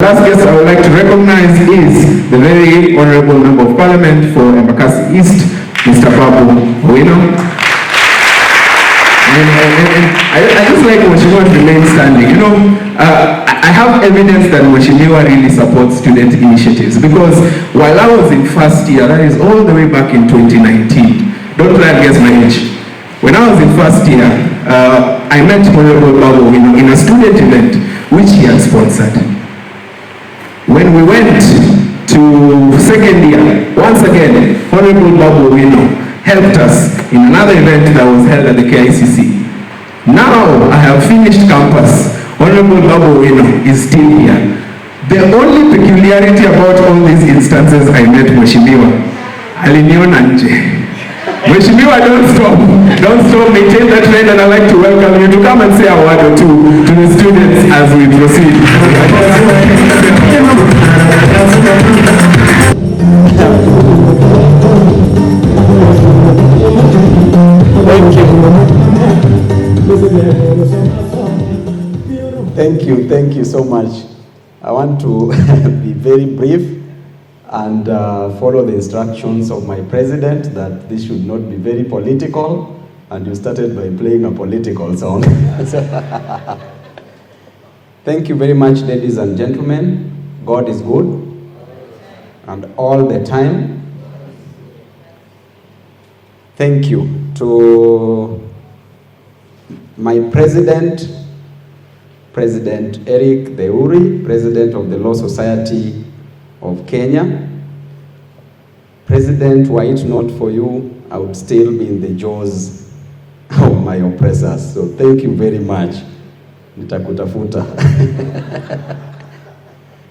last guest I would like to recognize is the very Honorable Member of Parliament for Embakasi East, Mr. Babu Owino. And I just like Mheshimiwa to remain standing. You know, I have evidence that Mheshimiwa really supports student initiatives, because while I was in first year, that is all the way back in 2019, don't try and guess my age. When I was in first year, I met Honorable Babu in a student event which he had sponsored. When we went to second year, once again, Honorable Babu Owino helped us in another event that was held at the KICC. Now I have finished campus. Honorable Babu Owino is still here. The only peculiarity about all these instances, I met Mheshimiwa. Aliniona nje. Mheshimiwa, don't stop, maintain that trend, and I'd like to welcome you to come and say a word or two to the students as we proceed. Thank you so much. I want to be very brief and follow the instructions of my president that this should not be very political, and you started by playing a political song. Thank you very much, ladies and gentlemen. God is good, and all the time. Thank you to my president, President Eric Deuri, President of the Law Society of Kenya. President, were it not for you, I would still be in the jaws of my oppressors. So thank you very much. Nitakutafuta.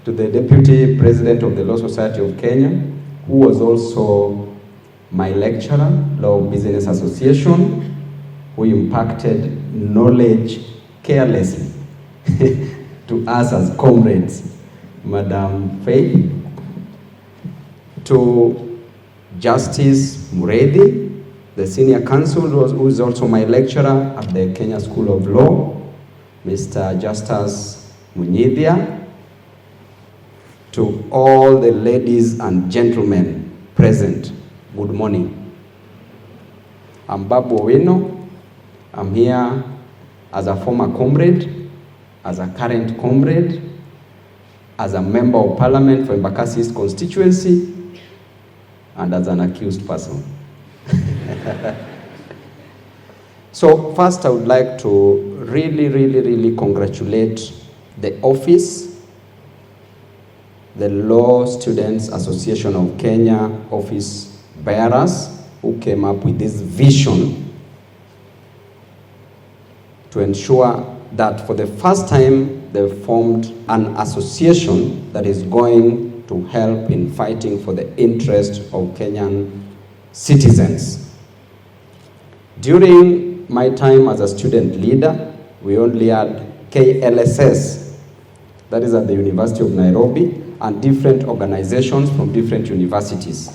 To the Deputy President of the Law Society of Kenya, who was also my lecturer, Law of Business Association, who impacted knowledge carelessly to us as comrades, Madam Faith, to Justice Muredi, the senior counsel, who is also my lecturer at the Kenya School of Law, Mr. Justus Munyidhia, to all the ladies and gentlemen present, good morning. I'm Babu Owino. I'm here as a former comrade, as a current comrade, as a member of parliament for Embakasi East constituency, and as an accused person. So first I would like to really congratulate the office, the Law Students Association of Kenya office bearers, who came up with this vision to ensure that for the first time they formed an association that is going to help in fighting for the interest of Kenyan citizens. During my time as a student leader, we only had KLSS, that is at the University of Nairobi, and different organizations from different universities.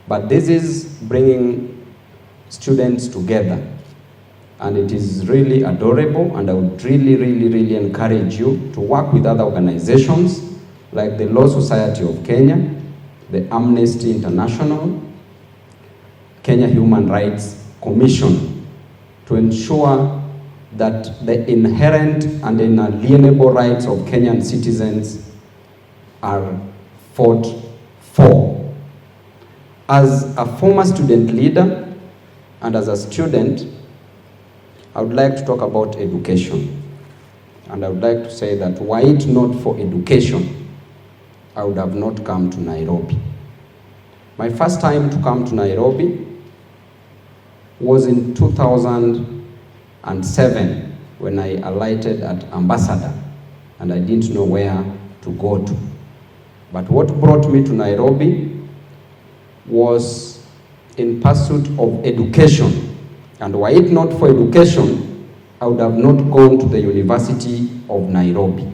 But this is bringing students together, and it is really adorable, and I would really encourage you to work with other organizations like the Law Society of Kenya, the Amnesty International, Kenya Human Rights Commission, to ensure that the inherent and inalienable rights of Kenyan citizens are fought for. As a former student leader and as a student, I would like to talk about education. And I would like to say that were it not for education, I would have not come to Nairobi. My first time to come to Nairobi was in 2007 when I alighted at Ambassador, and I didn't know where to go to. But what brought me to Nairobi was in pursuit of education. And were it not for education, I would have not gone to the University of Nairobi.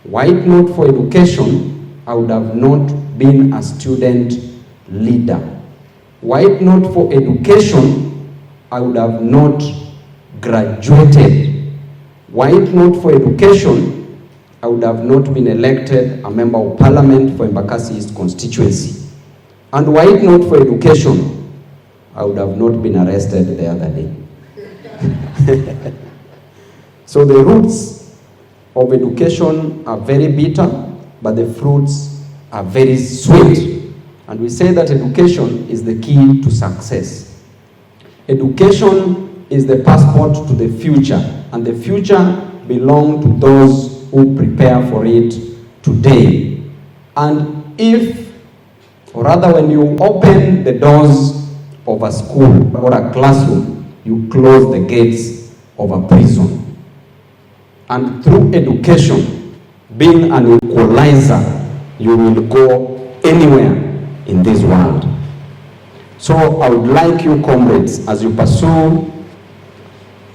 Were it not for education, I would have not been a student leader. Were it not for education, I would have not graduated. Were it not for education, I would have not been elected a member of parliament for Embakasi East constituency. And were it not for education, I would have not been arrested the other day. So the roots of education are very bitter, but the fruits are very sweet. And we say that education is the key to success. Education is the passport to the future, and the future belongs to those who prepare for it today. And if, or rather when you open the doors of a school or a classroom, you close the gates of a prison. And through education, being an equalizer, you will go anywhere in this world. So I would like you, comrades, as you pursue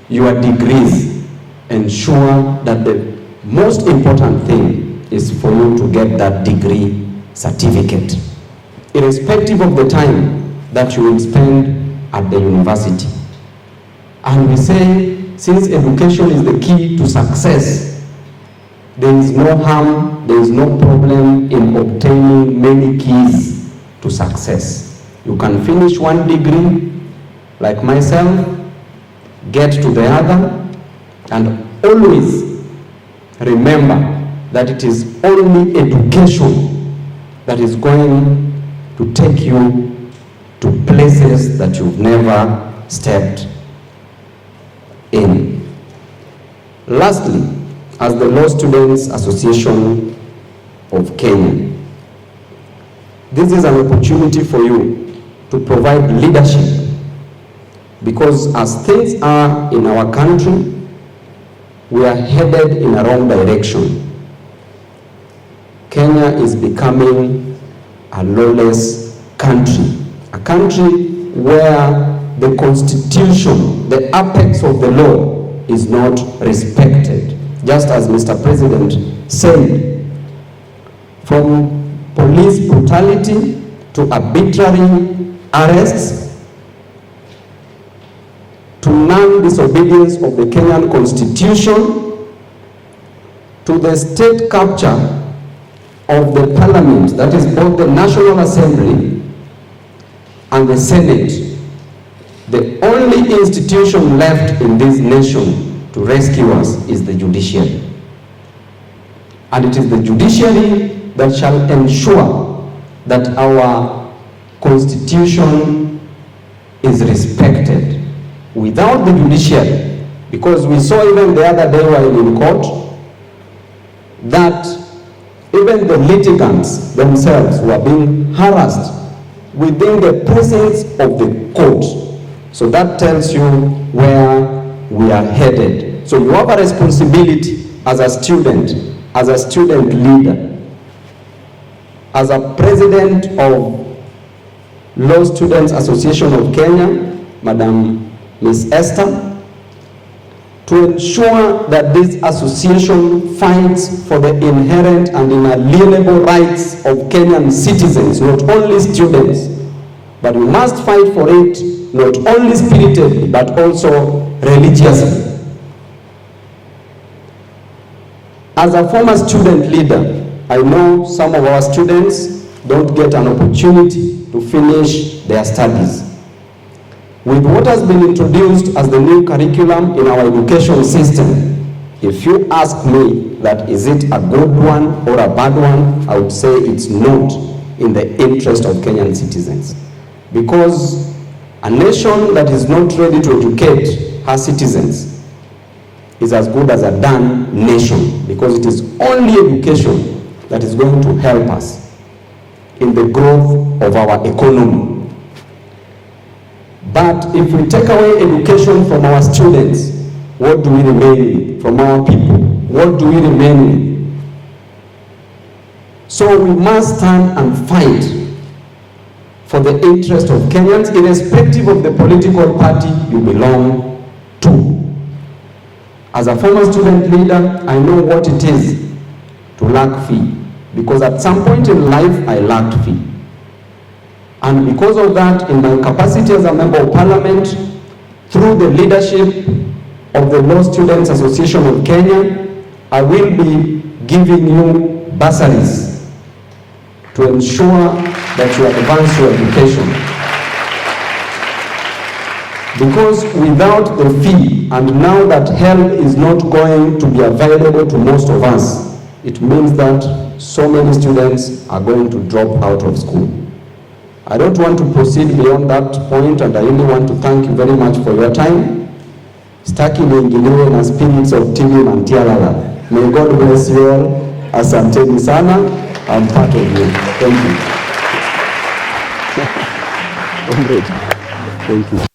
your degrees, ensure that the most important thing is for you to get that degree certificate, irrespective of the time that you will spend at the university. And we say, since education is the key to success, there is no harm, there is no problem in obtaining many keys to success. You can finish one degree, like myself, get to the other, and always remember that it is only education that is going to take you to places that you've never stepped in. Lastly, as the Law Students Association of Kenya, this is an opportunity for you to provide leadership, because as things are in our country, we are headed in a wrong direction. Kenya is becoming a lawless country, a country where the constitution, the apex of the law, is not respected. Just as Mr. President said, from police brutality to arbitrary arrests to non-disobedience of the Kenyan constitution to the state capture of the parliament, that is both the National Assembly and the Senate. The only institution left in this nation to rescue us is the judiciary. And it is the judiciary that shall ensure that our constitution is respected. Without the judiciary, because we saw even the other day while in court, that even the litigants themselves were being harassed within the presence of the court. So that tells you where we are headed. So you have a responsibility as a student leader, as a president of Law Students Association of Kenya, Madam Ms. Esther, to ensure that this association fights for the inherent and inalienable rights of Kenyan citizens, not only students, but we must fight for it not only spiritedly, but also religiously. As a former student leader, I know some of our students don't get an opportunity to finish their studies. With what has been introduced as the new curriculum in our education system, if you ask me that is it a good one or a bad one, I would say it's not in the interest of Kenyan citizens. Because a nation that is not ready to educate her citizens is as good as a done nation, because it is only education that is going to help us in the growth of our economy. But if we take away education from our students, what do we remain with? From our people, what do we remain with? So we must stand and fight for the interest of Kenyans, irrespective of the political party you belong to. As a former student leader, I know what it is to lack fee, because at some point in life, I lacked fee. And because of that, in my capacity as a member of parliament, through the leadership of the Law Students Association of Kenya, I will be giving you bursaries to ensure that you advance your education. Because without the fee, and now that help is not going to be available to most of us, it means that so many students are going to drop out of school. I don't want to proceed beyond that point, and I really want to thank you very much for your time. Sitaki niingiliwe na spirits of TV na Tialala. May God bless you all. Asanteni sana. I'm part of you. Thank you. Thank you.